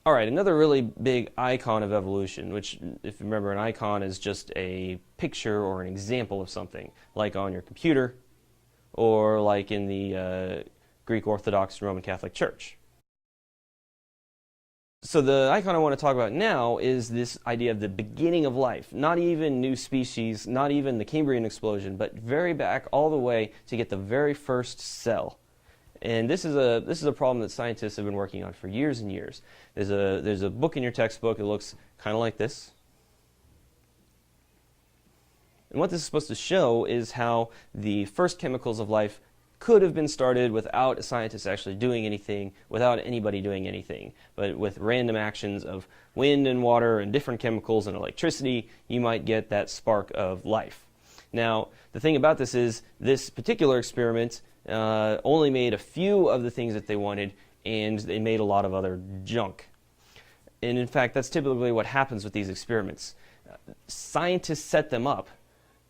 All right, another really big icon of evolution, which, if you remember, an icon is just a picture or an example of something, like on your computer or like in the Greek Orthodox and Roman Catholic Church. So the icon I want to talk about now is this idea of the beginning of life. Not even new species, not even the Cambrian explosion, but very back all the way to get the very first cell. And this is a problem that scientists have been working on for years and years. There's a book in your textbook that looks kind of like this. And what this is supposed to show is how the first chemicals of life could have been started without scientists actually doing anything, without anybody doing anything. But with random actions of wind and water and different chemicals and electricity, you might get that spark of life. Now, the thing about this is this particular experiment only made a few of the things that they wanted, and they made a lot of other junk. And in fact, that's typically what happens with these experiments. Scientists set them up,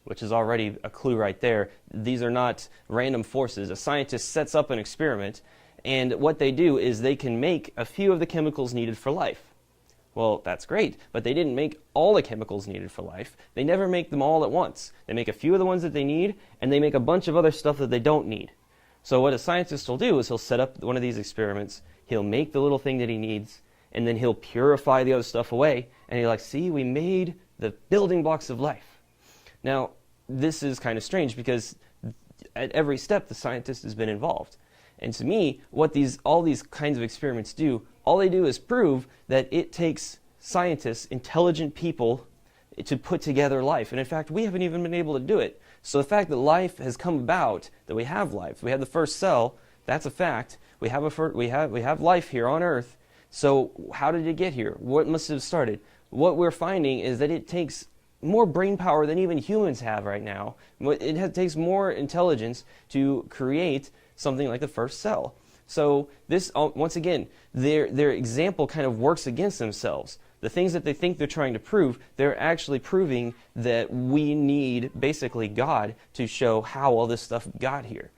which is already a clue right there. These are not random forces. A scientist sets up an experiment, and what they do is they can make a few of the chemicals needed for life. Well, that's great, but they didn't make all the chemicals needed for life. They never make them all at once. They make a few of the ones that they need, and they make a bunch of other stuff that they don't need. So what a scientist will do is he'll set up one of these experiments, he'll make the little thing that he needs, and then he'll purify the other stuff away, and he's like, see, we made the building blocks of life. Now, this is kind of strange because at every step the scientist has been involved. And to me, what all these kinds of experiments do, all they do is prove that it takes scientists, intelligent people, to put together life. And in fact, we haven't even been able to do it. So the fact that life has come about, that we have life, we have the first cell, that's a fact. We have life here on Earth. So how did it get here? What must have started? What we're finding is that it takes more brain power than even humans have right now. It takes more intelligence to create something like the first cell. So this, once again, their example kind of works against themselves. The things that they think they're trying to prove, they're actually proving that we need basically God to show how all this stuff got here.